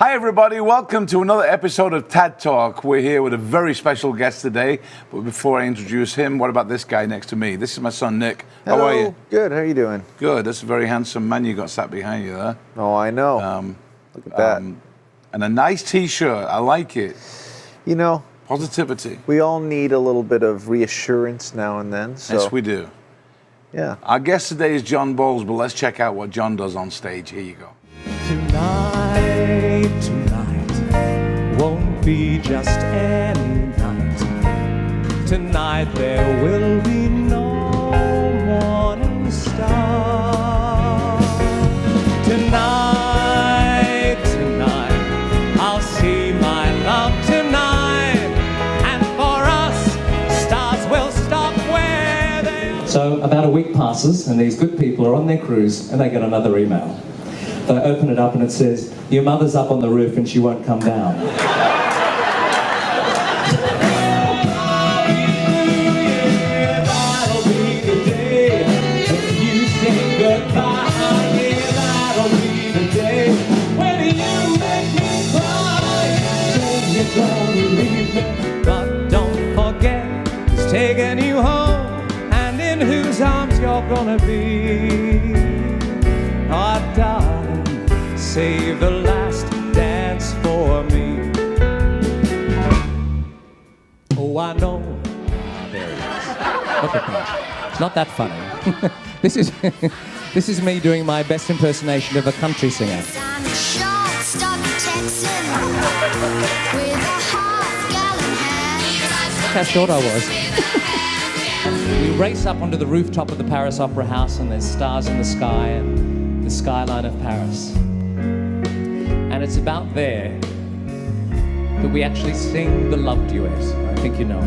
Hi everybody, welcome to another episode of TADTalk. We're here with a very special guest today, but before I introduce him, what about this guy next to me? This is my son Nick. Hello. How are you? Good, how are you doing? Good, that's a very handsome man you got sat behind you there. Oh, I know. Look at that. And a nice t-shirt, I like it. You know, positivity. We all need a little bit of reassurance now and then. So. Yes, we do. Yeah. Our guest today is John Bowles, but let's check out what John does on stage. Here you go. Tonight won't be just any night. Tonight there will be no morning star. Tonight, I'll see my love tonight. And for us, stars will stop where they are. So about a week passes and these good people are on their cruise and they get another email. They open it up and it says, your mother's up on the roof and she won't come down. That'll be the day that you say goodbye. Yeah, that'll be the day when you make me cry. Say you're gonna leave me, but don't forget who's taking you home and in whose arms you're gonna be. Oh, darling, save the last dance for me. Oh, I know. There he is. Look at that. It's not that funny. This is me doing my best impersonation of a country singer. I'm a short-stock Texan with a half-gallon hand. Look how short I was. We race up onto the rooftop of the Paris Opera House and there's stars in the sky and the skyline of Paris. And it's about there that we actually sing the love duet. I think you know.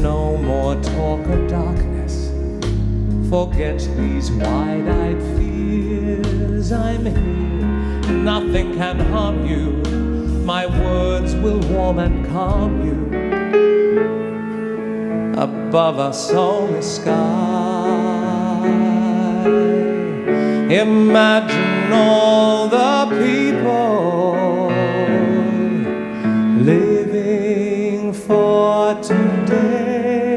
No more talk of darkness. Forget these wide-eyed fears. I'm here. Nothing can harm you. My words will warm and calm you. Above us only sky. Imagine all the people living for today.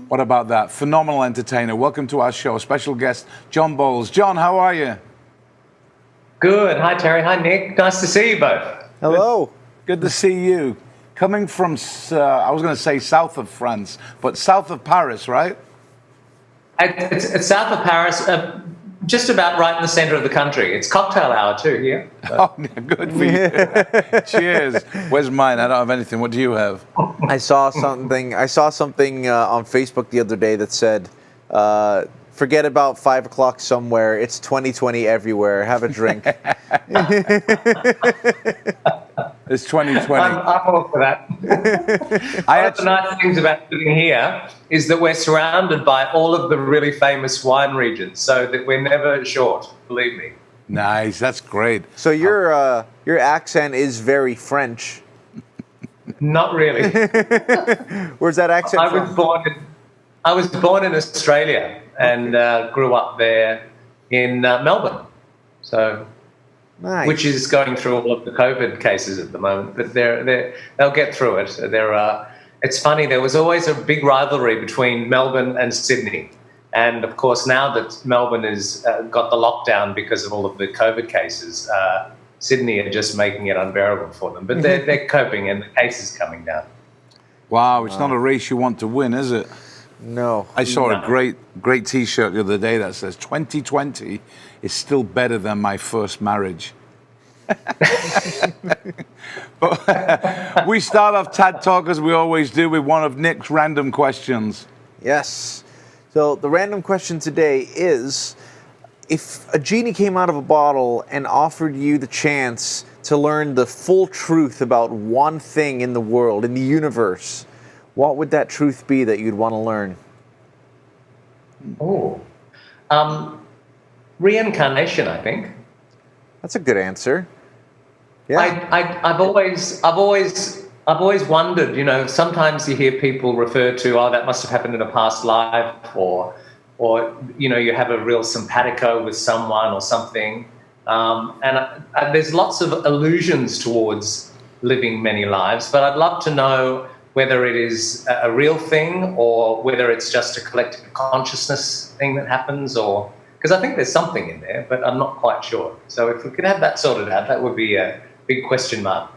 What about that? Phenomenal entertainer. Welcome to our show. Special guest, John Bowles. John, how are you? Good. Hi, Terry. Hi, Nick. Nice to see you both. Hello. Good to see you. Coming from, I was going to say south of France, but south of Paris, right? It's south of Paris, just about right in the center of the country. It's cocktail hour too here. Oh, good for you. Cheers. Where's mine? I don't have anything. What do you have? I saw something on Facebook the other day that said, forget about 5 o'clock somewhere. It's 2020 everywhere. Have a drink. It's 2020. I'm all for that. One of the nice things about living here is that we're surrounded by all of the really famous wine regions, so that we're never short, believe me. Nice. That's great. So your accent is very French. Not really. Where's that accent from? I was born in Australia and grew up there in Melbourne. So, Nice. which is going through all of the COVID cases at the moment, but they'll get through it. It's funny. There was always a big rivalry between Melbourne and Sydney, and of course now that Melbourne has got the lockdown because of all of the COVID cases, Sydney are just making it unbearable for them. But they're coping, and the cases coming down. Wow, it's not a race you want to win, is it? No. I saw a great T-shirt the other day that says 2020 is still better than my first marriage. But we start off TAD Talk as we always do with one of Nick's random questions. Yes. So the random question today is, if a genie came out of a bottle and offered you the chance to learn the full truth about one thing in the world, in the universe, what would that truth be that you'd want to learn? Oh, reincarnation, I think. That's a good answer. Yeah. I've always wondered. You know, sometimes you hear people refer to, "Oh, that must have happened in a past life," or you have a real simpatico with someone or something. There's lots of allusions towards living many lives, but I'd love to know whether it is a real thing or whether it's just a collective consciousness thing that happens, or because I think there's something in there, but I'm not quite sure. So if we could have that sorted out, that would be a big question mark.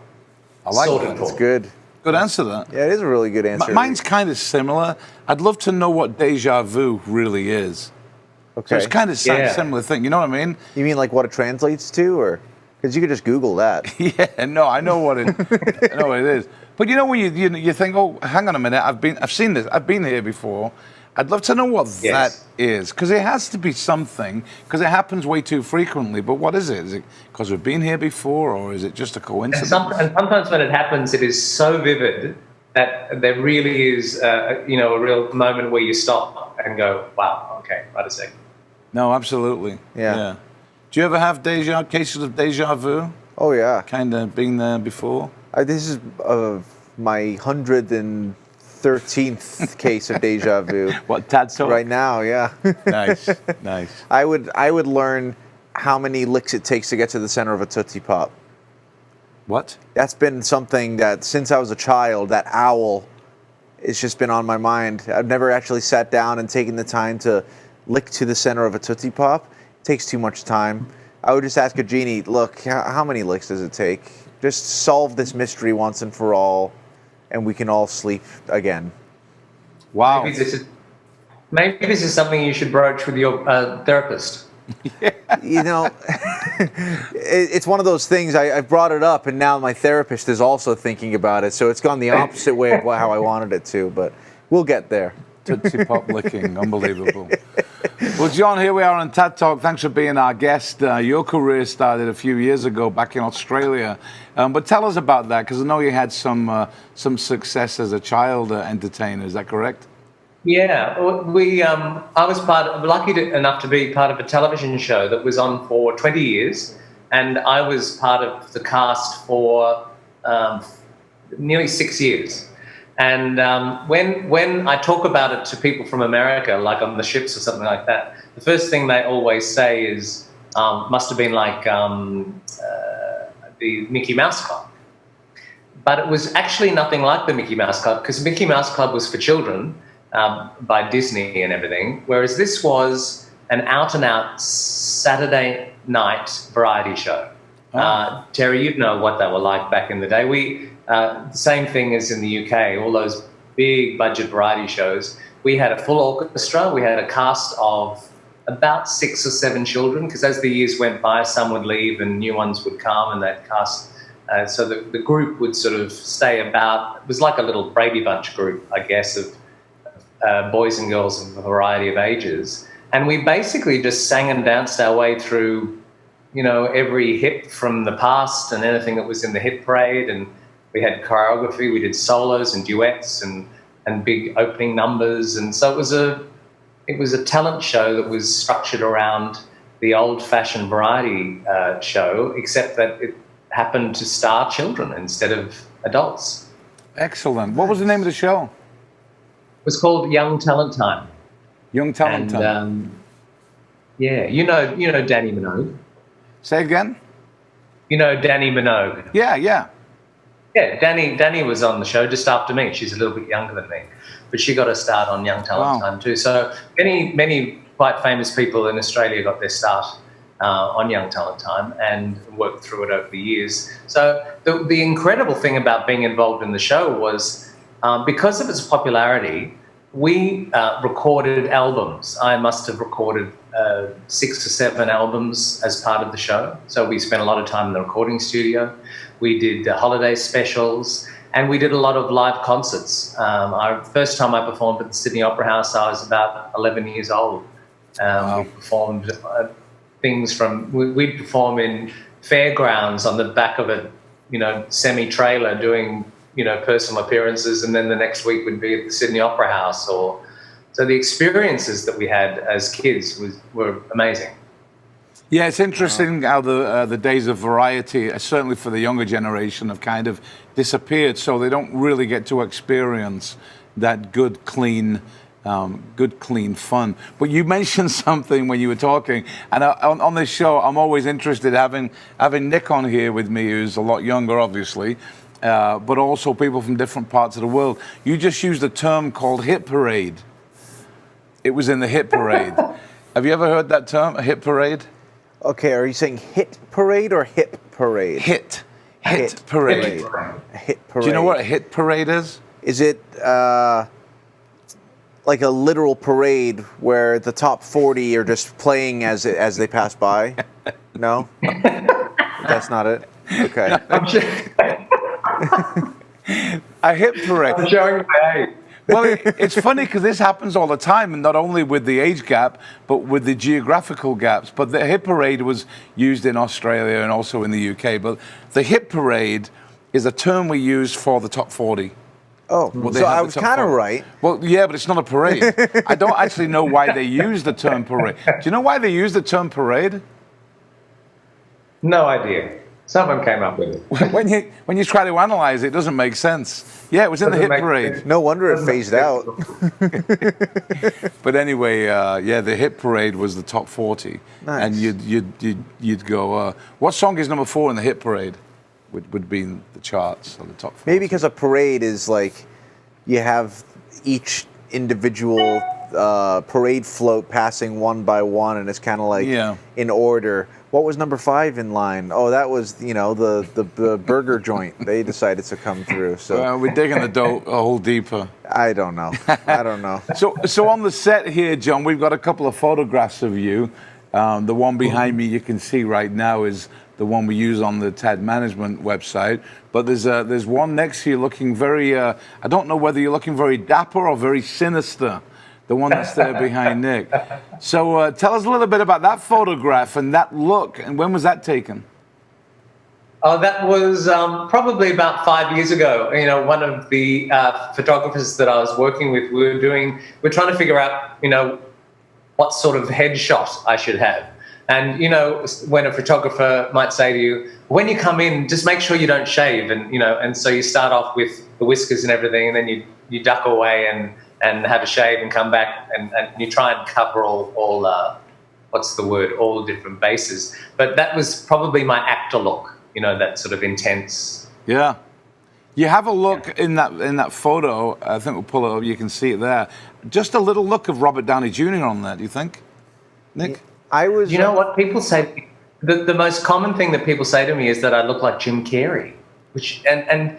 I like sorted that. for. That's good. Good answer, that. Yeah, it is a really good answer. Mine's kind of similar. I'd love to know what deja vu really is. Okay. So it's kind of Yeah. similar thing. You know what I mean? You mean like what it translates to, or because you could just Google that? Yeah, no, I know what it is. But you know when you think, oh, hang on a minute, I've seen this, I've been here before. I'd love to know what that is, because it has to be something, because it happens way too frequently. But what is it? Is it because we've been here before, or is it just a coincidence? And sometimes when it happens, it is so vivid that there really is, a real moment where you stop and go, "Wow, okay, wait a second." No, absolutely. Yeah. Do you ever have cases of deja vu? Oh yeah. Kind of been there before? This is my 113th case of deja vu. What, TADTalk? Right now, yeah. Nice, nice. I would learn how many licks it takes to get to the center of a Tootsie Pop. What? That's been something that since I was a child, that owl, it's just been on my mind. I've never actually sat down and taken the time to lick to the center of a Tootsie Pop. It takes too much time. I would just ask a genie, look, how many licks does it take? Just solve this mystery once and for all, and we can all sleep again. Wow. Maybe this is something you should broach with your therapist. You know, it's one of those things, I've brought it up, and now my therapist is also thinking about it, so it's gone the opposite way of how I wanted it to, but we'll get there. Tootsie Pop licking, unbelievable. Well, John, here we are on TAD Talk. Thanks for being our guest. Your career started a few years ago back in Australia. But tell us about that, because I know you had some success as a child entertainer. Is that correct? Yeah, I was lucky enough to be part of a television show that was on for 20 years, and I was part of the cast for nearly 6 years. And when I talk about it to people from America, like on the ships or something like that, the first thing they always say is, must have been like the Mickey Mouse Club. But it was actually nothing like the Mickey Mouse Club, because Mickey Mouse Club was for children by Disney and everything, whereas this was an out-and-out Saturday night variety show. Terry, you'd know what they were like back in the day. The same thing as in the UK, all those big budget variety shows. We had a full orchestra. We had a cast of about 6 or 7 children, because as the years went by, some would leave and new ones would come, and that cast. So the group would sort of stay about. It was like a little Brady Bunch group, I guess, of boys and girls of a variety of ages. And we basically just sang and danced our way through, every hit from the past and anything that was in the hit parade. And we had choreography, we did solos and duets and big opening numbers. And so it was a talent show that was structured around the old-fashioned variety show, except that it happened to star children instead of adults. Excellent. What was the name of the show? It was called Young Talent Time. Young Talent Time. Yeah, you know Danny Minogue. Say again? You know Danny Minogue. Yeah. Yeah, Danny was on the show just after me. She's a little bit younger than me, but she got a start on Young Talent Time too. So many quite famous people in Australia got their start on Young Talent Time and worked through it over the years. So the incredible thing about being involved in the show was because of its popularity, we recorded albums. I must have recorded 6 or 7 albums as part of the show. So we spent a lot of time in the recording studio. We did holiday specials, and we did a lot of live concerts. First time I performed at the Sydney Opera House, I was about 11 years old. We performed things we'd perform in fairgrounds on the back of a, semi-trailer doing, personal appearances, and then the next week would be at the Sydney Opera House. So the experiences that we had as kids were amazing. Yeah, it's interesting how the days of variety, certainly for the younger generation, have kind of disappeared, so they don't really get to experience that good, clean Good, clean fun. But you mentioned something when you were talking, and on this show, I'm always interested having Nick on here with me, who's a lot younger, obviously, but also people from different parts of the world. You just used a term called hit parade. It was in the hit parade. Have you ever heard that term, a hit parade? Okay, are you saying hit parade or hip parade? Hit parade. A hit parade. Do you know what a hit parade is? Is it like a literal parade where the top 40 are just playing as they pass by? No? That's not it? Okay. I'm sure. A hit parade. I'm showing my age. Well, it's funny because this happens all the time, and not only with the age gap, but with the geographical gaps. But the hit parade was used in Australia and also in the UK. But the hit parade is a term we use for the top 40. Oh, so I was kind of right. Well, yeah, but it's not a parade. I don't actually know why they use the term parade. Do you know why they use the term parade? No idea. Someone came up with it. When you try to analyze it, it doesn't make sense. Yeah, it was in the hit parade. No wonder it phased out. But anyway, yeah, the hit parade was the top 40, Nice. and you'd go. What song is number 4 in the hit parade? Would be in the charts on the top 40. Maybe because a parade is like you have each individual parade float passing one by one, and it's kind of like in order. What was number 5 in line? Oh, that was the burger joint. They decided to come through. So we're digging the a hole deeper. I don't know. I don't know. So on the set here, John, we've got a couple of photographs of you. The one behind me you can see right now is the one we use on the TAD management website. But there's one next to you looking very, I don't know whether you're looking very dapper or very sinister, the one that's there behind Nick. So tell us a little bit about that photograph and that look, and when was that taken? Oh, that was probably about 5 years ago. You know, one of the photographers that I was working with, we're trying to figure out, what sort of headshot I should have. And, when a photographer might say to you, when you come in, just make sure you don't shave. And so you start off with the whiskers and everything, and then you duck away and have a shave and come back and you try and cover all all different bases. But that was probably my actor look, that sort of intense. Yeah. You have a look in that photo. I think we'll pull it up. You can see it there. Just a little look of Robert Downey Jr. on that. Do you think, Nick? I was. You know what people say? The most common thing that people say to me is that I look like Jim Carrey, which and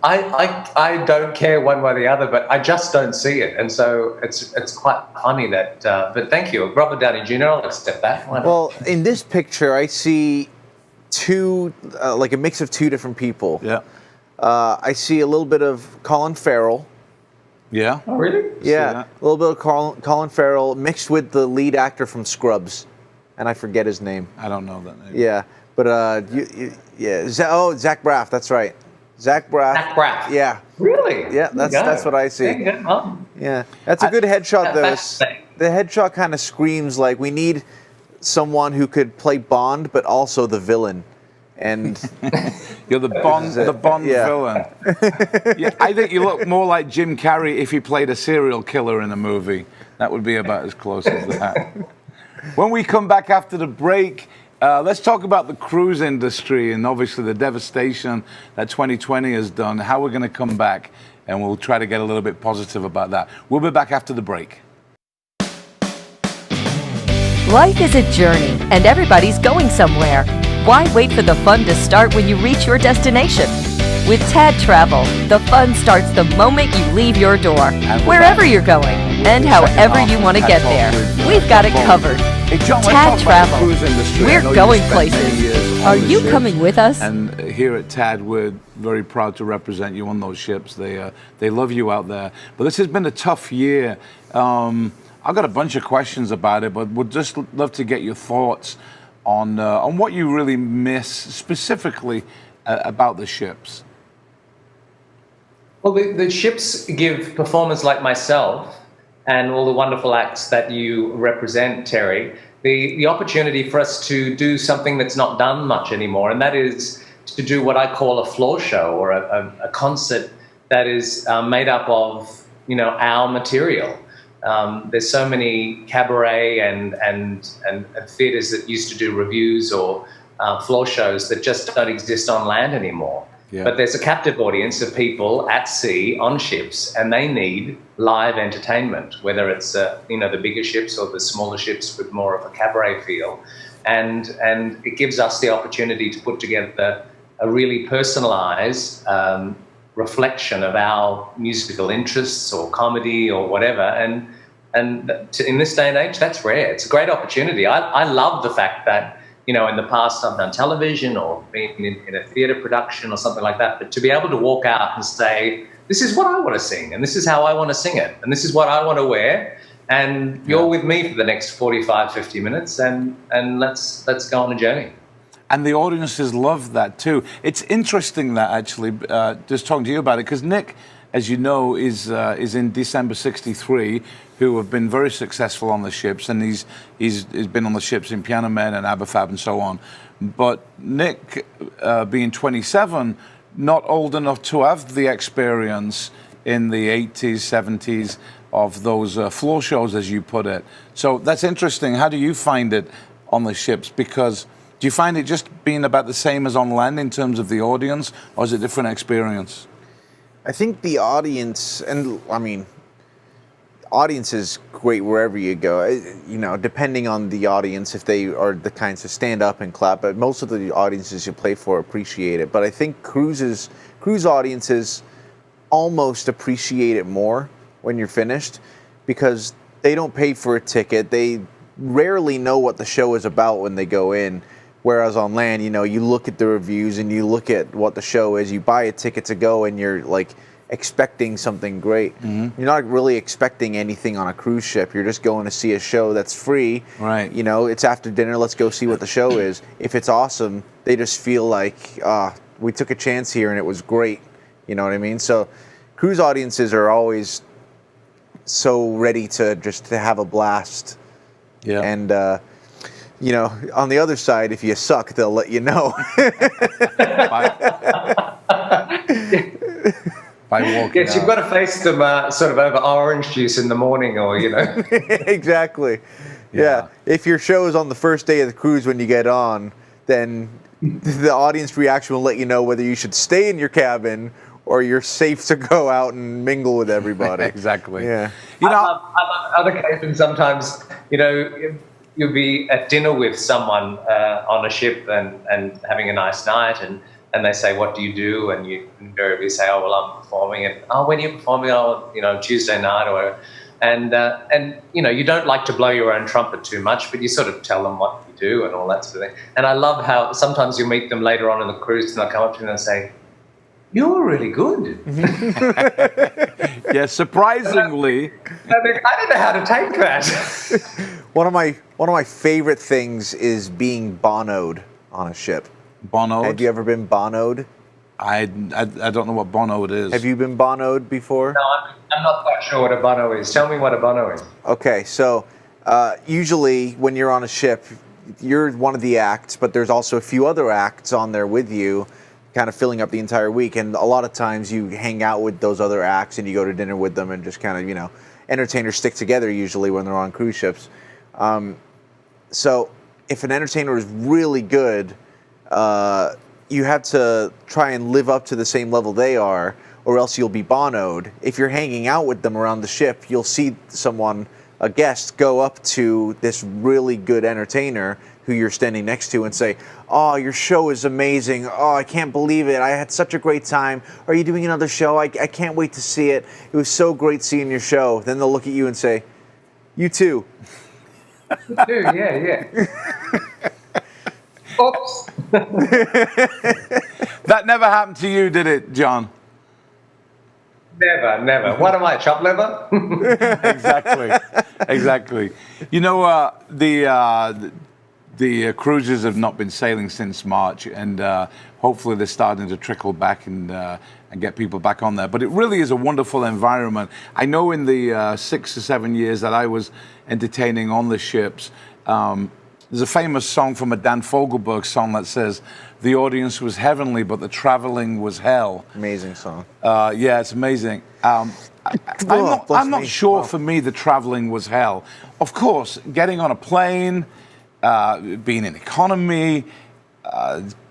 I don't care one way or the other, but I just don't see it, and so it's quite funny that. But thank you, Robert Downey Jr. I'll accept that. Well, in this picture, I see two, like a mix of two different people. Yeah. I see a little bit of Colin Farrell. Yeah. Oh, really? Yeah, a little bit of Colin Farrell mixed with the lead actor from Scrubs, and I forget his name. I don't know that name. Yeah, but Zach Braff. That's right, Zach Braff. Zach Braff. Yeah. Really? Yeah, that's what I see. Yeah, that's a good headshot though. The headshot kind of screams like we need someone who could play Bond, but also the villain. And you're the Bond villain. Yeah, I think you look more like Jim Carrey if he played a serial killer in a movie. That would be about as close as that. When we come back after the break, let's talk about the cruise industry and obviously the devastation that 2020 has done, how we're going to come back, and we'll try to get a little bit positive about that. We'll be back after the break. Life is a journey, and everybody's going somewhere. Why wait for the fun to start when you reach your destination? With TAD Travel, the fun starts the moment you leave your door, wherever you're going, and however you want to get there. We've got it covered. TAD Travel. We're going places. Are you coming with us? And here at TAD, we're very proud to represent you on those ships. They love you out there. But this has been a tough year. I've got a bunch of questions about it, but we'd just love to get your thoughts on what you really miss specifically about the ships. Well, the ships give performers like myself and all the wonderful acts that you represent, Terry, the opportunity for us to do something that's not done much anymore, and that is to do what I call a floor show or a concert that is made up of our material. There's so many cabaret and theatres that used to do reviews or floor shows that just don't exist on land anymore. Yeah. But there's a captive audience of people at sea on ships, and they need live entertainment, whether it's the bigger ships or the smaller ships with more of a cabaret feel, and it gives us the opportunity to put together a really personalised reflection of our musical interests or comedy or whatever, and in this day and age, that's rare. It's a great opportunity. I love the fact that, in the past I've done television or been in a theatre production or something like that, but to be able to walk out and say, this is what I want to sing, and this is how I want to sing it, and this is what I want to wear, and you're with me for the next 45, 50 minutes, and let's go on a journey. And the audiences love that too. It's interesting that actually, just talking to you about it, because Nick, as you know, is in December '63, who have been very successful on the ships, and he's been on the ships in Piano Men and Aberfab and so on. But Nick, being 27, not old enough to have the experience in the 80s, 70s of those floor shows, as you put it. So that's interesting. How do you find it on the ships? Because do you find it just being about the same as on land in terms of the audience, or is it a different experience? I think the audience, and I mean, audience is great wherever you go. Depending on the audience, if they are the kinds to stand up and clap, but most of the audiences you play for appreciate it. But I think cruise audiences almost appreciate it more when you're finished, because they don't pay for a ticket. They rarely know what the show is about when they go in. Whereas on land, you look at the reviews and you look at what the show is. You buy a ticket to go and you're like expecting something great. Mm-hmm. You're not really expecting anything on a cruise ship. You're just going to see a show that's free. Right. It's after dinner. Let's go see what the show is. If it's awesome, they just feel like, we took a chance here and it was great. You know what I mean? So cruise audiences are always so ready to have a blast. Yeah. And, on the other side, if you suck, they'll let you know. By walking yes, you've got to face them sort of over orange juice in the morning, or Exactly. Yeah. If your show is on the first day of the cruise when you get on, then the audience reaction will let you know whether you should stay in your cabin or you're safe to go out and mingle with everybody. Exactly. Yeah. I love other occasions. Sometimes, you'll be at dinner with someone on a ship and having a nice night, and they say, what do you do? And you invariably say, oh, well, I'm performing. And, oh, when are you performing? Oh, Tuesday night or whatever. And you don't like to blow your own trumpet too much, but you sort of tell them what you do and all that sort of thing. And I love how sometimes you meet them later on in the cruise and they'll come up to you and say, you're really good. Yeah, surprisingly. I don't know how to take that. One of my favorite things is being bonoed on a ship. Bonoed? Have you ever been bonoed? I don't know what bonoed is. Have you been bonoed before? No, I'm not quite sure what a bono is. Tell me what a bono is. Okay, so usually when you're on a ship, you're one of the acts, but there's also a few other acts on there with you, kind of filling up the entire week. And a lot of times you hang out with those other acts and you go to dinner with them and just kind of, entertainers stick together usually when they're on cruise ships. So if an entertainer is really good, you have to try and live up to the same level they are, or else you'll be bonoed. If you're hanging out with them around the ship, you'll see a guest, go up to this really good entertainer who you're standing next to and say, oh, your show is amazing. Oh, I can't believe it. I had such a great time. Are you doing another show? I can't wait to see it. It was so great seeing your show. Then they'll look at you and say, you too. You too, yeah. Oops. That never happened to you, did it, John? Never. What am I, chop liver? Exactly. The cruises have not been sailing since March, and hopefully they're starting to trickle back and get people back on there. But it really is a wonderful environment. I know in the 6 or 7 years that I was entertaining on the ships, there's a famous song from a Dan Fogelberg song that says, "The audience was heavenly, but the traveling was hell." Amazing song. Yeah, it's amazing. I'm not sure. For me, the traveling was hell. Of course, getting on a plane, being in economy,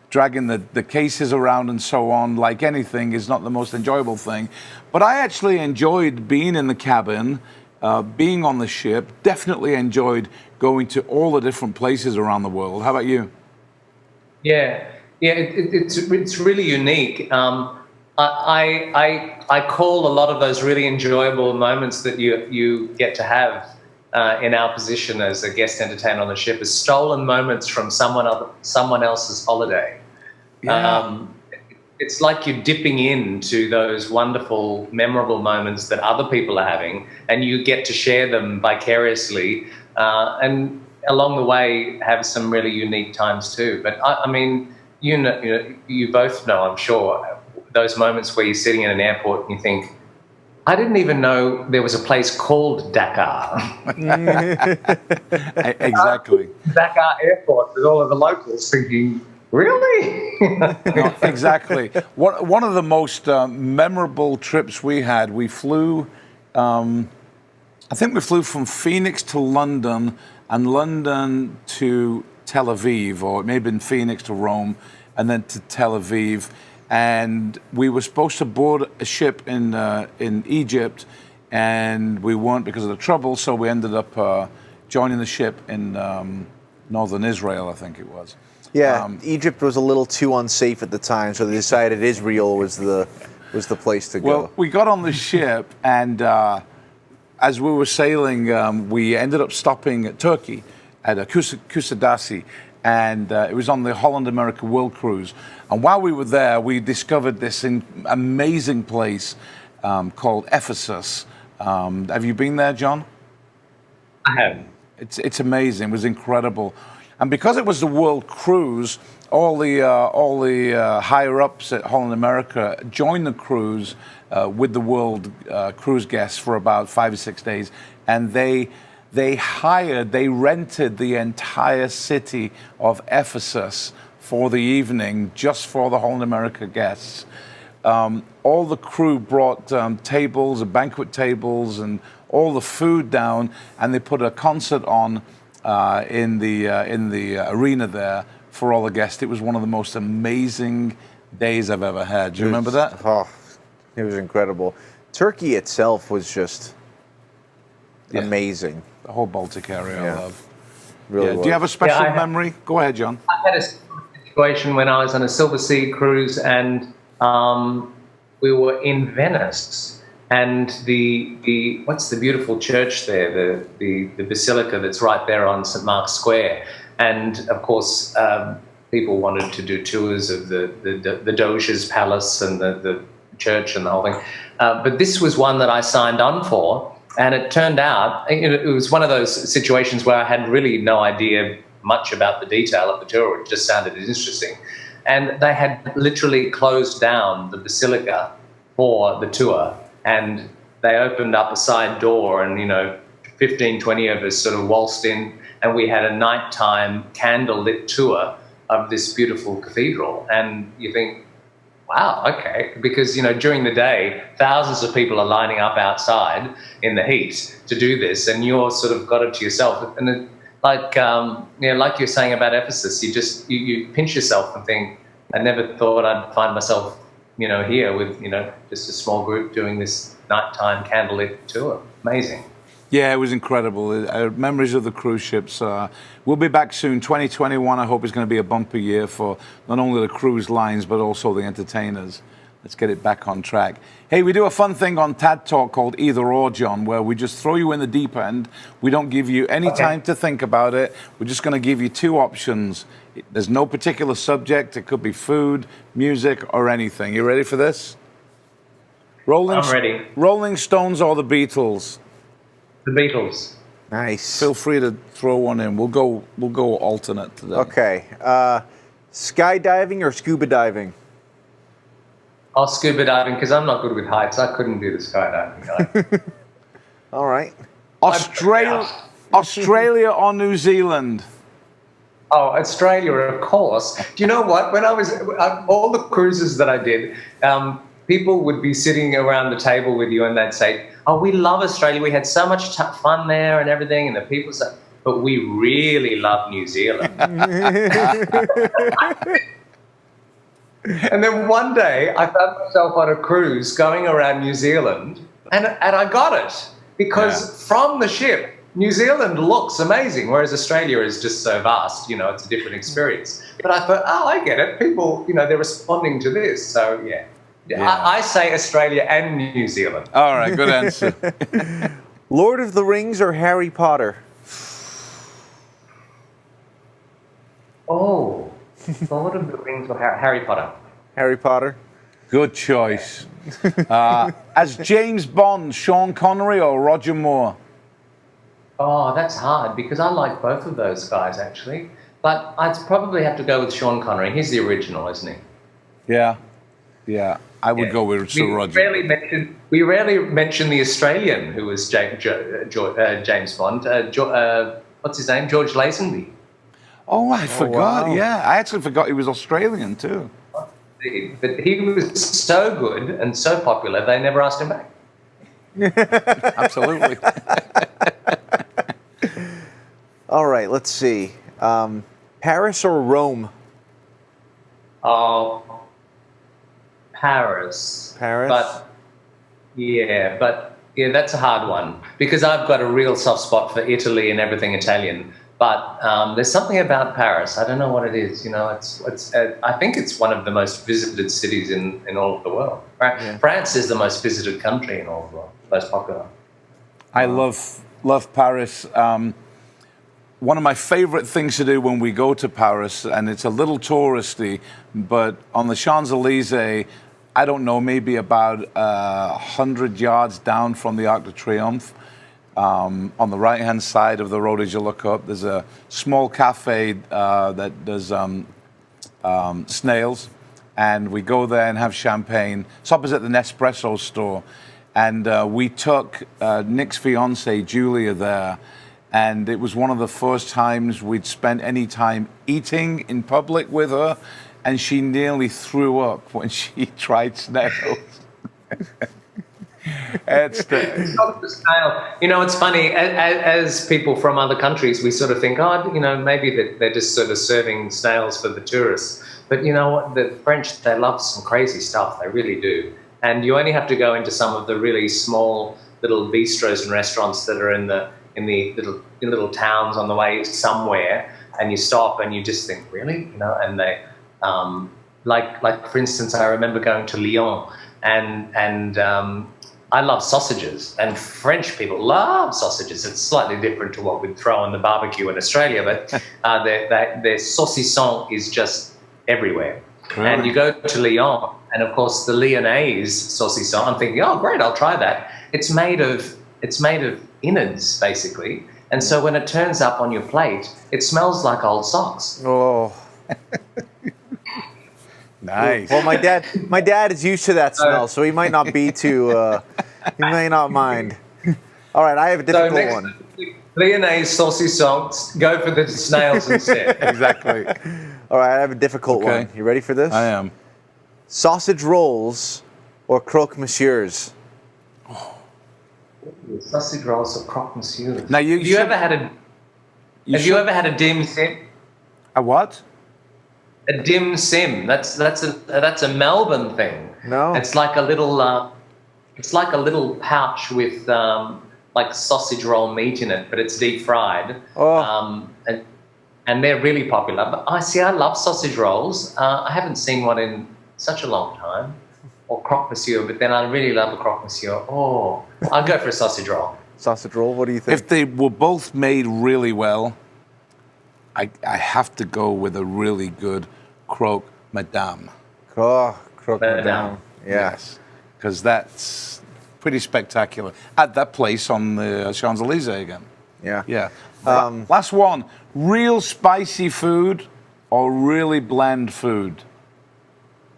dragging the cases around and so on, like anything, is not the most enjoyable thing. But I actually enjoyed being in the cabin, being on the ship. Definitely enjoyed going to all the different places around the world. How about you? Yeah, it's really unique. I call a lot of those really enjoyable moments that you get to have in our position as a guest entertainer on the ship as stolen moments from someone else's holiday. Yeah. It's like you're dipping into those wonderful, memorable moments that other people are having, and you get to share them vicariously, and along the way have some really unique times too. But I mean, you both know, I'm sure, those moments where you're sitting in an airport and you think, I didn't even know there was a place called Dakar. Exactly. Dakar Airport with all of the locals thinking, really? No, exactly. One of the most memorable trips we had, we flew, I think we flew from Phoenix to London and London to Tel Aviv, or it may have been Phoenix to Rome and then to Tel Aviv. And we were supposed to board a ship in Egypt, and we weren't because of the trouble, so we ended up joining the ship in northern Israel, I think it was. Yeah, Egypt was a little too unsafe at the time, so they decided Israel was the place to go. Well, we got on the ship, and as we were sailing, we ended up stopping at Turkey at Kusadasi, and it was on the Holland America World Cruise. And while we were there, we discovered this amazing place called Ephesus. Have you been there, John? I have. It's amazing. It was incredible. And because it was the World Cruise, all the higher ups at Holland America joined the cruise with the World Cruise guests for about 5 or 6 days, and they rented the entire city of Ephesus for the evening, just for the Holland America guests. All the crew brought tables, banquet tables, and all the food down, and they put a concert on in the arena there for all the guests. It was one of the most amazing days I've ever had. Do you remember that? Oh, it was incredible. Turkey itself was just amazing. The whole Baltic area I love. Really Do you have a special Yeah, memory? Go ahead, John. I had a situation when I was on a Silver Sea cruise, and we were in Venice, and the what's the beautiful church there, the basilica that's right there on St. Mark's Square, and of course people wanted to do tours of the Doge's palace and the church and the whole thing, but this was one that I signed on for. And it turned out, it was one of those situations where I had really no idea much about the detail of the tour. It just sounded interesting. And they had literally closed down the basilica for the tour. And they opened up a side door and, 15, 20 of us sort of waltzed in. And we had a nighttime candlelit tour of this beautiful cathedral. And you think, wow, okay, because, during the day, thousands of people are lining up outside in the heat to do this, and you're sort of got it to yourself. And it, like you're saying about Ephesus, you pinch yourself and think, I never thought I'd find myself, here with, just a small group doing this nighttime candlelit tour. Amazing. Yeah, it was incredible. Memories of the cruise ships. We'll be back soon. 2021, I hope, is going to be a bumper year for not only the cruise lines, but also the entertainers. Let's get it back on track. Hey, we do a fun thing on TADTalk called Either Or, John, where we just throw you in the deep end. We don't give you any time to think about it. We're just going to give you two options. There's no particular subject. It could be food, music, or anything. You ready for this? I'm ready. Rolling Stones or the Beatles? The Beatles. Nice. Feel free to throw one in. We'll go alternate today. Okay. Skydiving or scuba diving? I'll scuba diving because I'm not good with heights. I couldn't do the skydiving. All right. Australia or New Zealand? Oh, Australia, of course. Do you know what? When I was all the cruises that I did, people would be sitting around the table with you, and they'd say, "Oh, we love Australia. We had so much fun there, and everything." And the people say, "But we really love New Zealand." And then one day, I found myself on a cruise going around New Zealand, and I got it because from the ship, New Zealand looks amazing, whereas Australia is just so vast. You know, it's a different experience. But I thought, oh, I get it. People, you know, they're responding to this. So, yeah. I say Australia and New Zealand. All right, good answer. Lord of the Rings or Harry Potter? Oh, Lord of the Rings or Harry Potter? Harry Potter. Good choice. As James Bond, Sean Connery or Roger Moore? Oh, that's hard because I like both of those guys, actually. But I'd probably have to go with Sean Connery. He's the original, isn't he? Yeah. Yeah. I would go with Sir Roger. We rarely mention the Australian who was James Bond. What's his name? George Lazenby. Oh, I forgot. Wow. Yeah, I actually forgot he was Australian too. But he was so good and so popular, they never asked him back. Absolutely. All right, let's see. Paris or Rome? Oh, Paris. Paris? But that's a hard one because I've got a real soft spot for Italy and everything Italian. But there's something about Paris. I don't know what it is. You know, I think it's one of the most visited cities in all of the world. Right? Yeah. France is the most visited country in all of the world, most popular. I love Paris. One of my favorite things to do when we go to Paris, and it's a little touristy, but on the Champs-Élysées, I don't know, maybe about 100 yards down from the Arc de Triomphe, on the right-hand side of the road as you look up, there's a small cafe that does snails, and we go there and have champagne. It's opposite the Nespresso store, and we took Nick's fiance Julia there, and it was one of the first times we'd spent any time eating in public with her, and she nearly threw up when she tried snails. It's not the snail. You know, it's funny, as people from other countries, we sort of think, oh, you know, maybe they're just sort of serving snails for the tourists. But you know what, the French, they love some crazy stuff, they really do. And you only have to go into some of the really small little bistros and restaurants that are in the little towns on the way somewhere, and you stop and you just think, really? You know, and they, like for instance, I remember going to Lyon, and I love sausages, and French people love sausages. It's slightly different to what we'd throw on the barbecue in Australia, but their saucisson is just everywhere. Really? And you go to Lyon, and of course the Lyonnaise saucisson, I'm thinking, oh great, I'll try that. It's made of innards, basically. And so when it turns up on your plate, it smells like old socks. Oh. Nice. Well, my dad is used to that smell, so he might not be too. He may not mind. All right, I have a difficult one. Lyonnaise saucisson, go for the snails instead. Exactly. All right, I have a difficult one. You ready for this? I am. Sausage rolls or croque monsieurs? Oh. Sausage rolls or croque monsieurs. Now, have you ever had a dim sim? A what? A dim sim. That's a Melbourne thing. No. It's like a little pouch with like sausage roll meat in it, but it's deep fried. Oh. And they're really popular. But I love sausage rolls. I haven't seen one in such a long time, or croque monsieur. But then I really love a croque monsieur. Oh, I'll go for a sausage roll. Sausage roll. What do you think? If they were both made really well, I have to go with a really good croque madame. Oh, croque madame. Yes, because that's pretty spectacular. At that place on the Champs-Élysées again. Yeah. Yeah. Last one. Real spicy food or really bland food?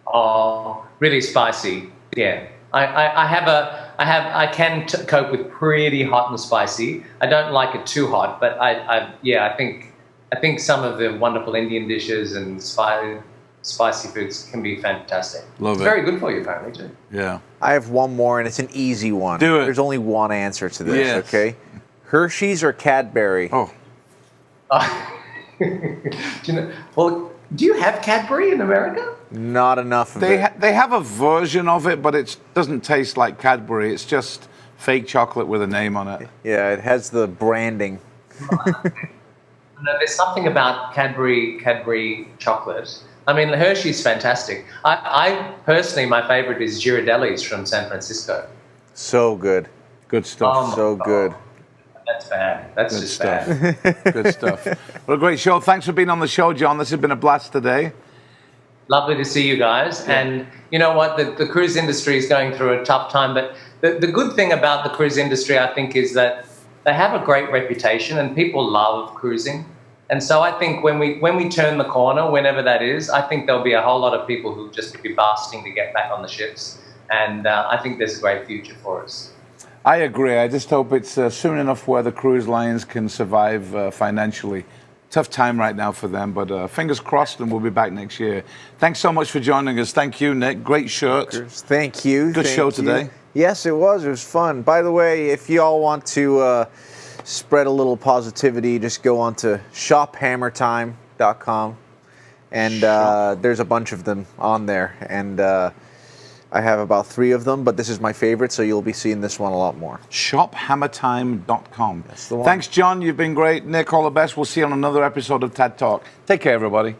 Oh, really spicy. Yeah. I can cope with pretty hot and spicy. I don't like it too hot, but I think I think some of the wonderful Indian dishes and spicy foods can be fantastic. Love it's it. very good for you, apparently, too. Yeah. I have one more, and it's an easy one. Do it. There's only one answer to this, Yes. okay? Hershey's or Cadbury? Oh. Do you have Cadbury in America? Not enough of They it. they have a version of it, but it doesn't taste like Cadbury. It's just fake chocolate with a name on it. Yeah, it has the branding. No, there's something about Cadbury chocolate. I mean, Hershey's fantastic. I personally, my favorite is Ghirardelli's from San Francisco. So good. Good stuff. So good. That's bad. That's Good just stuff. bad. Good stuff. Well, a great show. Thanks for being on the show, John. This has been a blast today. Lovely to see you guys. And you know what? The cruise industry is going through a tough time. But the good thing about the cruise industry, I think, is that they have a great reputation and people love cruising. And so I think when we turn the corner, whenever that is, I think there'll be a whole lot of people who'll just be busting to get back on the ships. And I think there's a great future for us. I agree. I just hope it's soon enough where the cruise lines can survive financially. Tough time right now for them, but fingers crossed, and we'll be back next year. Thanks so much for joining us. Thank you, Nick. Great shirt. Thank you. Good Thank show you. today. Yes, it was. It was fun. By the way, if you all want to spread a little positivity, just go on to shophammertime.com, and there's a bunch of them on there. And I have about 3 of them, but this is my favorite, so you'll be seeing this one a lot more. Shophammertime.com. That's the one. Thanks, John. You've been great. Nick, all the best. We'll see you on another episode of TAD Talk. Take care, everybody.